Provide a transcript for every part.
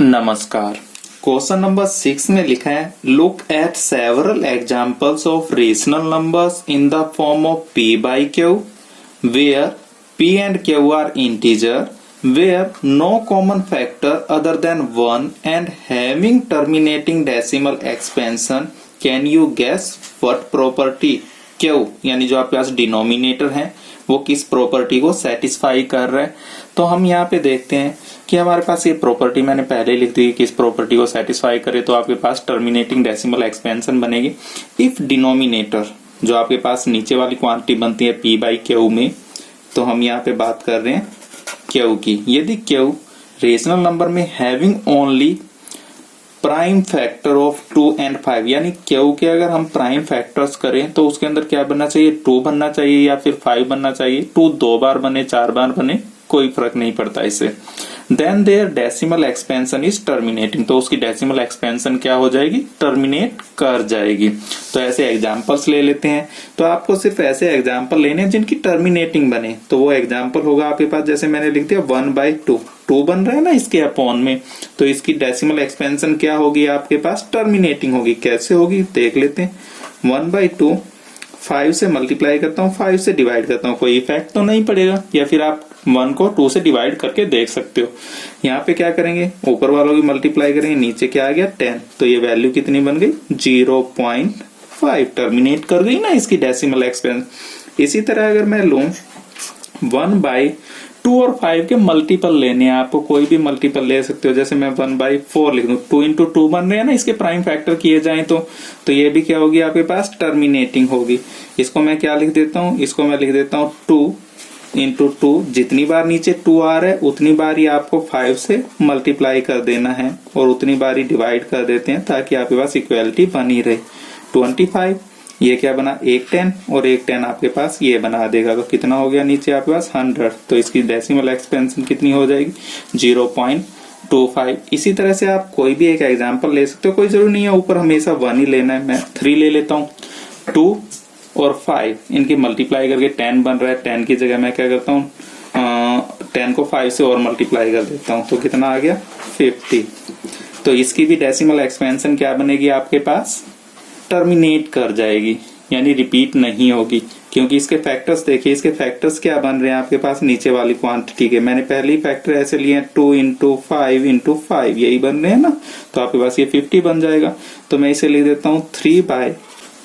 नमस्कार। Question number 6 में लिखा है look at several examples of rational numbers in the form of p by q where p and q are integer where no common factor other than 1 and having terminating decimal expansion. Can you guess what property q यानी जो आपके पास denominator है वो किस property को satisfy कर रहा है। तो हम यहाँ पे देखते हैं कि हमारे पास ये प्रॉपर्टी मैंने पहले लिख दी किस प्रॉपर्टी को सेटिस्फाई करे, तो आपके पास टर्मिनेटिंग डेसिमल एक्सपेंशन बनेगी इफ डिनोमिनेटर जो आपके पास नीचे वाली क्वांटिटी बनती है p by q में। तो हम यहाँ पे बात कर रहे हैं q की। यदि q रेशनल नंबर में having only prime factor of 2 and 5 यानी q के अगर हम प्राइम फैक्टर्स करें तो उसके अंदर क्या बनना चाहिए, 2 बनना चाहिए या फिर 5 बनना चाहिए। 2 2 बार बने 4 बार बने कोई फर्क नहीं पड़ता इससे। Then there decimal expansion is terminating, तो उसकी डेसिमल एक्सपेंशन क्या हो जाएगी, टर्मिनेट कर जाएगी। तो ऐसे एग्जांपल्स ले लेते हैं। तो आपको सिर्फ ऐसे एग्जांपल लेने हैं जिनकी टर्मिनेटिंग बने। तो वो एग्जांपल होगा आपके पास, जैसे मैंने लिख दिया 1/2 2 बन रहा है ना इसके अपॉन में, तो इसकी डेसिमल एक्सपेंशन क्या होगी आपके पास, टर्मिनेटिंग होगी। कैसे होगी देख लेते हैं। 1/2 5 से मल्टीप्लाई करता हूँ, 5 से डिवाइड करता हूँ, कोई इफेक्ट तो नहीं पड़ेगा। या फिर आप 1 को 2 से डिवाइड करके देख सकते हो। यहाँ पे क्या करेंगे, ऊपर वालों की मल्टीप्लाई करेंगे, नीचे क्या आ गया 10, तो ये वैल्यू कितनी बन गई 0.5, टर्मिनेट कर गई ना इसकी डेसिमल एक्सपेंशन। इसी तरह अगर मैं लूं 1/2 और 5 के मल्टीपल लेने हैं, आपको कोई भी मल्टीपल ले सकते हो। जैसे मैं 1/4 लिख दूं, 2 into 2 बन रहे हैं ना इसके प्राइम फैक्टर किए जाएं तो ये भी क्या होगी आपके पास, टर्मिनेटिंग होगी। इसको मैं क्या लिख देता हूँ, इसको मैं लिख देता हूँ 2 into 2, जितनी बार नीचे 2 आ रहा है उतनी बार ही आपको 5 से मल्टीप्लाई कर देना है और उतनी बार ही डिवाइड कर देते हैं ताकि आपके पास इक्वलिटी बनी रहे। 25, ये क्या बना, एक 10 और एक 10 आपके पास ये बना देगा। तो कितना हो गया नीचे आपके पास 100, तो इसकी डेसिमल एक्सपेंशन कितनी हो जाएगी 0.25। इसी तरह से आप कोई भी एक एग्जांपल ले सकते हो, कोई जरूरी नहीं है ऊपर हमेशा 1 ही लेना है। मैं 3 ले लेता हूँ, 2 और 5 इनकी मल्टीप्लाई करके 10 बन रहा है। 10 की जगह मैं क्या करता हूँ 10 को 5 से और मल्टीप्लाई कर देता हूँ, तो कितना आ गया 50। तो इसकी भी डेसिमल एक्सपेंशन क्या बनेगी आपके पास, टर्मिनेट कर जाएगी, यानी रिपीट नहीं होगी। क्योंकि इसके फैक्टर्स देखिए, इसके फैक्टर्स क्या बन रहे हैं आपके पास नीचे वाली क्वांटिटी के। मैंने पहले ही फैक्टर ऐसे लिए हैं 2 into 5 into 5, यही बन रहे हैं ना, तो आपके पास ये 50 बन जाएगा। तो मैं इसे लिख देता हूँ 3 by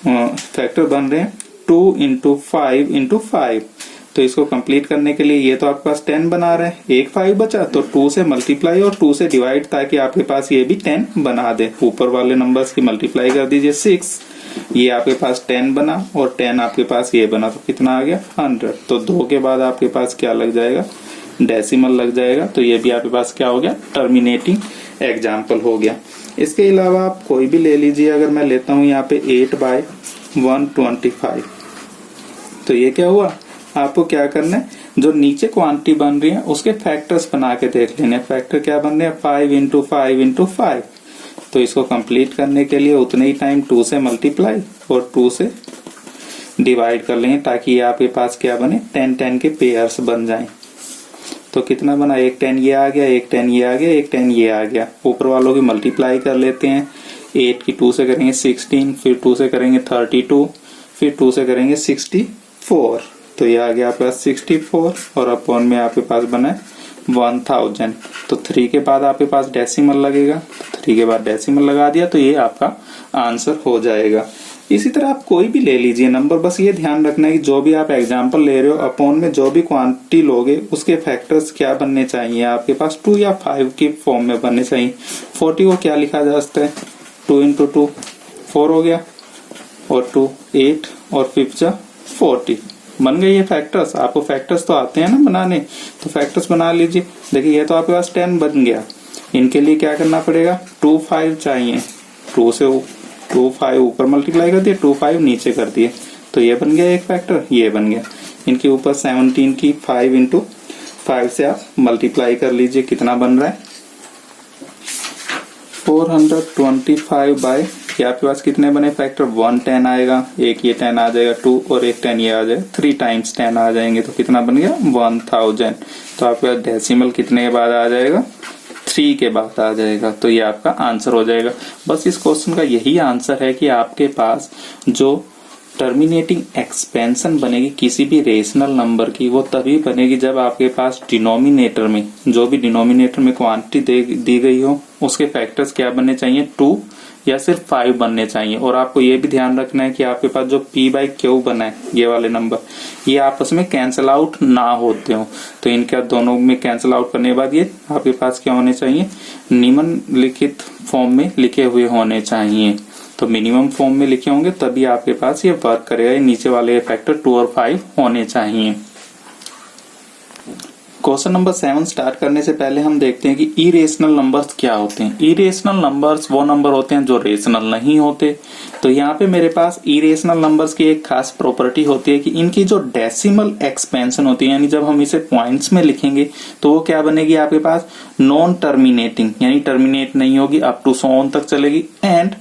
फैक्टर बन रहे हैं 2 into 5 into 5। तो इसको कंप्लीट करने के लिए ये तो आपके पास 10 बना रहे हैं, एक 5 बचा तो 2 से मल्टीप्लाई और 2 से डिवाइड, ताकि आपके पास ये भी 10 बना दे। ऊपर वाले नंबर्स की मल्टीप्लाई कर दीजिए 6, ये आपके पास 10 बना और 10 आपके पास ये बना, तो कितना आ गया 100। तो 2 के बाद आपके पास क्या लग जाएगा, डेसिमल लग जाएगा। तो ये भी आपके पास क्या हो गया, टर्मिनेटिंग एग्जाम्पल हो गया। इसके अलावा आप कोई भी ले लीजिए। अगर मैं लेता हूं यहाँ पे 8/125, तो ये क्या हुआ, आपको क्या करना है, जो नीचे क्वांटिटी बन रही है उसके फैक्टर्स बना के देख लेने। फैक्टर क्या बन रहे हैं 5 into 5 into 5। तो इसको कंप्लीट करने के लिए उतने ही टाइम 2 से मल्टीप्लाई और 2 से डिवाइड कर लेंगे, ताकि ये आपके पास क्या बने 10 के पेयर्स बन जाएं। तो कितना बना, एक 10 ये आ गया, एक 10 ये आ गया, एक 10 ये आ गया। ऊपर वालों की मल्टीप्लाई कर लेते हैं। 8 की 2 से करेंगे 16, फिर 2 से करेंगे 32, फिर 2 से करेंगे 64। तो ये आ गया आपके पास 64 और अपॉन में आपके पास बना है 1000। तो 3 के बाद आपके पास डेसिमल लगेगा, 3 के बाद डेसिमल लगा दिया, तो ये आपका आंसर हो जाएगा। इसी तरह आप कोई भी ले लीजिए नंबर, बस ये ध्यान रखना है कि जो भी आप एग्जांपल ले रहे हो अपॉन में जो भी क्वांटिटी लोगे उसके फैक्टर्स क्या बनने चाहिए आपके पास, 2 या 5 की फॉर्म में बनने चाहिए। 40 को क्या लिखा जा सकता है, 2 into 2 4 हो गया और 2 8 और 5 40 बन गई ये फैक्टर्स। आपको फैक्टर्स तो आते हैं ना बनाने, तो फैक्टर्स बना लीजिए। देखिए ये तो आपके पास 10 बन गया। इनके लिए क्या करना पड़ेगा, 2 5 चाहिए, 2 से 2 5 ऊपर मल्टीप्लाई कर दिए, 2 5 नीचे कर दिए, तो ये बन गया एक फैक्टर, ये बन गया। इनके ऊपर 17 की 5 into 5 से आप मल्टीप्लाई कर लीजिए, कितना बन रहा है 425 बाय, ये आपके पास कितने बने फैक्टर, 1 10 आएगा, एक ये 10 आ जाएगा 2 और एक 10 ये आ जाएगा, 3 times 10 आ जाएंगे, तो कितना बन गया 1000। तो आपके पास डेसिमल कितने के बाद आ जाएगा 3 के बाद आ जाएगा। तो ये आपका आंसर हो जाएगा। बस इस क्वेश्चन का यही आंसर है कि आपके पास जो टर्मिनेटिंग एक्सपेंशन बनेगी किसी भी रेशनल नंबर की, वो तभी बनेगी जब आपके पास डिनोमिनेटर में, जो भी डिनोमिनेटर में क्वांटिटी दी गई हो, उसके फैक्टर्स क्या बनने चाहिए, 2 या सिर्फ 5 बनने चाहिए। और आपको ये भी ध्यान रखना है कि आपके पास जो p/q बना है, ये वाले नंबर, ये आपस में कैंसल आउट ना होते हो। तो इनका दोनों में कैंसल आउट करने के बाद ये आपके पास क्या होने चाहिए, निम्नलिखित फॉर्म में लिखे हुए होने चाहिए। तो मिनिमम फॉर्म में लिखे होंगे तभी आपके पास ये वर्क करेगा। ये नीचे वाले फैक्टर 2 और 5 होने चाहिए। क्वेश्चन नंबर 7 स्टार्ट करने से पहले हम देखते हैं कि इरेशनल नंबर्स क्या होते हैं। इरेशनल नंबर्स वो नंबर होते हैं जो रेशनल नहीं होते। तो यहाँ पे मेरे पास इरेशनल नंबर्स की एक खास प्रॉपर्टी होती है कि इनकी जो डेसिमल एक्सपेंशन होती है, यानी जब हम इसे पॉइंट्स में लिखेंगे तो वो क्या बनेगी आपके पास, नॉन टर्मिनेटिंग, यानी टर्मिनेट नहीं होगी, अप टू सो ऑन तक चलेगी, एंड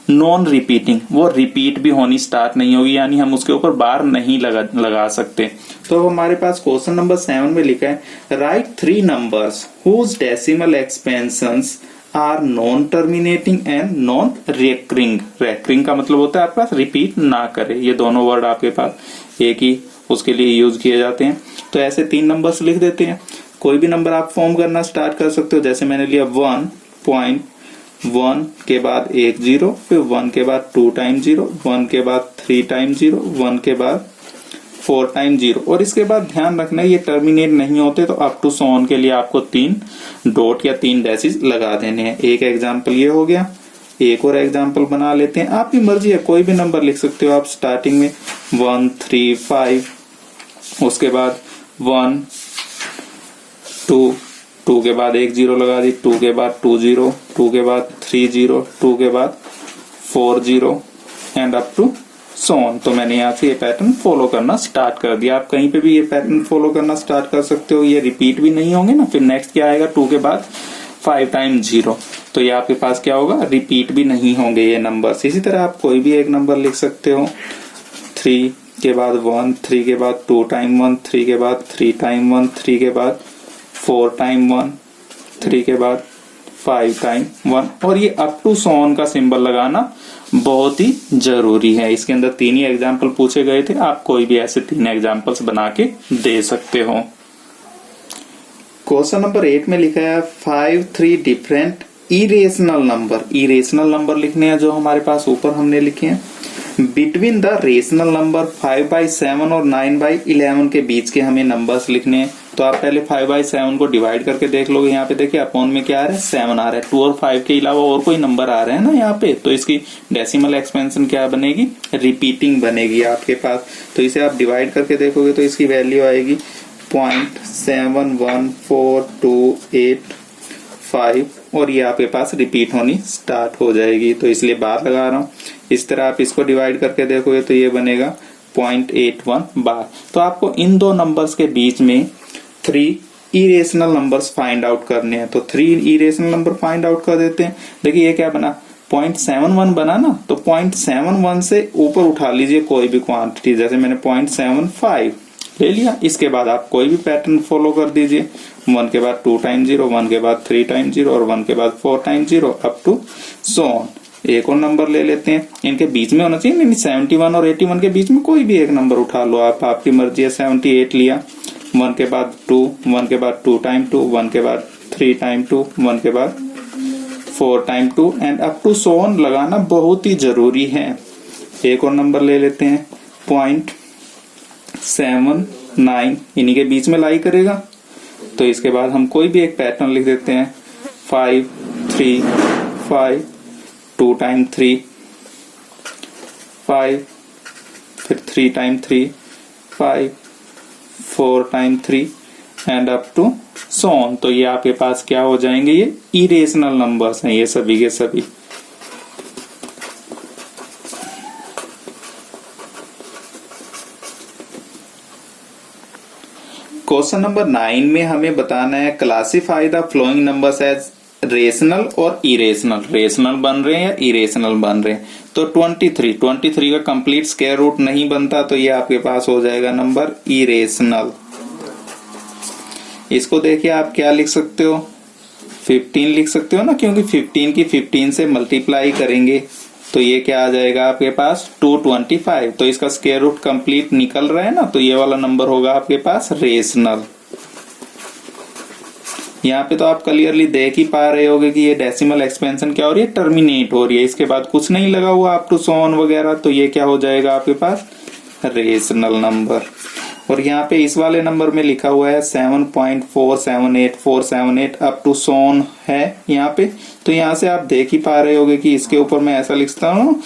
नॉन रिपीटिंग, वो रिपीट भी होनी स्टार्ट नहीं होगी, यानी हम उसके ऊपर बार नहीं लगा सकते। तो हमारे पास क्वेश्चन नंबर 7 में लिखा है, write 3 numbers whose decimal expansions are non terminating and non recurring. Recurring का मतलब होता है आपके पास रिपीट ना करे। ये दोनों वर्ड आपके पास एक ही उसके लिए यूज किए जाते हैं। तो ऐसे 3 नंबर्स लिख देते हैं। कोई भी नंबर आप फॉर्म करना स्टार्ट कर सकते हो। जैसे मैंने लिया 1.1 के बाद 1 0, फिर 1 के बाद 2 टाइम 0, 1 के बाद 3 टाइम 0, 1 के बाद 4 टाइम 0। और इसके बाद ध्यान रखना ये टर्मिनेट नहीं होते, तो अप टू सो ऑन के लिए आपको 3 डॉट या 3 डैशेस लगा देने हैं। एक एग्जाम्पल ये हो गया। एक और एग्जाम्पल बना लेते हैं। आपकी मर्जी है, कोई भी नंबर लिख सकते हो आप स्टार्टिंग में 1 3 5, उसके बाद 1 2, 2 के बाद 1 0 लगा दी, 2 के बाद 2 0, 2 के बाद 3 0, 2 के बाद 4 0 and up to so on. तो मैंने यहाँ से ये पैटर्न फॉलो करना स्टार्ट कर दिया। आप कहीं पे भी ये पैटर्न फॉलो करना स्टार्ट कर सकते हो। ये रिपीट भी नहीं होंगे ना। फिर नेक्स्ट क्या आएगा, 2 के बाद 5 टाइम 0, तो ये आपके पास क्या होगा, रिपीट भी नहीं होंगे ये नंबर्स। इसी तरह आप कोई भी एक नंबर लिख सकते हो। 3 के बाद 1, 3 के बाद 2 टाइम 1, 3 के बाद 3 टाइम 1, 3 के बाद 4 टाइम 1, 3 के बाद 5 टाइम 1। और ये अप टू सो ऑन का सिंबल लगाना बहुत ही जरूरी है। इसके अंदर 3 ही एग्जाम्पल पूछे गए थे। आप कोई भी ऐसे 3 एग्जाम्पल्स बना के दे सकते हो। क्वेश्चन नंबर 8 में लिखा है 5 3 different irrational number. Irrational number लिखने हैं जो हमारे पास ऊपर हमने लिखे हैं। बिटवीन द रेशनल नंबर 5/7 और 9/11 के बीच के हमें नंबर्स लिखने हैं। तो आप पहले 5/7 को डिवाइड करके देख लोगे। यहाँ पे देखिए अपॉन में क्या आ रहा है, 7 आ रहा है। 2 और 5 के अलावा और कोई नंबर आ रहे हैं ना यहाँ पे, तो इसकी डेसिमल एक्सपेंशन क्या बनेगी, रिपीटिंग बनेगी आपके पास। तो इसे आप डिवाइड करके देखोगे तो इसकी वैल्यू आएगी 0.714285 और ये आपके पास रिपीट होनी स्टार्ट हो जाएगी। तो इसलिए बार लगा रहा हूँ। इस तरह आप इसको डिवाइड करके देखोगे तो ये बनेगा 0.81 बार। तो आपको इन दो नंबर्स के बीच में 3 इरेशनल नंबर्स फाइंड आउट करने हैं। तो 3 इरेशनल नंबर फाइंड आउट कर देते हैं। देखिए ये क्या बना, 0.71 बना ना, तो 0.71 से ऊपर उठा लीजिए कोई भी क्वांटिटी। जैसे मैंने 0.75 ले लिया। इसके बाद आप कोई भी पैटर्न फॉलो कर दीजिए। 1 के बाद 2 टाइम 0, 1 के बाद 3 टाइम 0 और 1 के बाद 4 time 0 up to so on. एक और नंबर ले लेते हैं। इनके बीच में होना चाहिए, नहीं 71 और 81 के बीच में कोई भी एक नंबर उठा लो आप, आपकी मर्जी है। 78 लिया। 1 के बाद 2, 1 के बाद 2 टाइम 2, 1 के बाद 3 टाइम 2, 1 के बाद 4 time 2 and up to so on लगाना बहुत ही जरूरी है। एक और नंबर ले लेते हैं 0.79, इन्हीं के बीच में लाई करेगा। तो इसके बाद हम कोई भी एक पैटर्न लिख देते हैं 5 3 5, 2 टाइम 3 5, फिर 3 time 3 5, 4 time 3 and up to so on. तो ये आपके पास क्या हो जाएंगे, ये इरेशनल नंबर्स हैं ये सभी के सभी। क्वेश्चन नंबर 9 में हमें बताना है classify the following numbers as rational और इरेशनल। रेशनल बन रहे हैं या इरेशनल बन रहे हैं। तो 23 का कंप्लीट स्क्वायर रूट नहीं बनता, तो ये आपके पास हो जाएगा नंबर इरेशनल। इसको देखिए आप क्या लिख सकते हो, 15 लिख सकते हो ना, क्योंकि 15 की 15 से मल्टीप्लाई करेंगे तो ये क्या आ जाएगा आपके पास 225। तो इसका स्क्वायर रूट कंप्लीट निकल रहा है ना, तो ये वाला नंबर होगा आपके पास रेशनल। यहाँ पे तो आप क्लियरली देख ही पा रहे होगे कि ये डेसिमल एक्सपेंशन क्या हो रही है, टर्मिनेट हो रही है, इसके बाद कुछ नहीं लगा हुआ अप टू सो ऑन वगैरह, तो ये क्या हो जाएगा आपके पास रेशनल नंबर। और यहाँ पे इस वाले नंबर में लिखा हुआ है 7.478478 अप टू सो ऑन है यहाँ पे, तो यहाँ से आप देख ही पा रहे होगे कि इसके ऊपर मैं ऐसा लिखता हूँ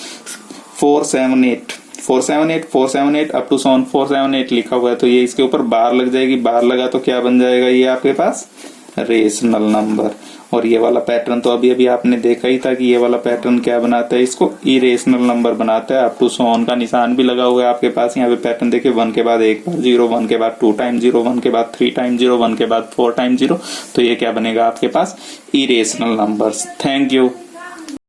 478 अप टू सो ऑन 478 लिखा हुआ है, तो ये इसके ऊपर बार लग जाएगी, बार लगा तो क्या बन जाएगा ये आपके पास रेशनल नंबर। और ये वाला पैटर्न तो अभी अभी आपने देखा ही था कि ये वाला पैटर्न क्या बनाता है, इसको इरेशनल नंबर बनाता है। अप टू सो ऑन का निशान भी लगा हुआ है आपके पास, यहाँ पे पैटर्न देखिए 1 के बाद एक बार 0, 1 के बाद 2 टाइम 0, 1 के बाद 3 टाइम 0, 1 के बाद 4 टाइम 0, तो ये क्या बनेगा आपके पास इरेशनल नंबर्स। Thank you.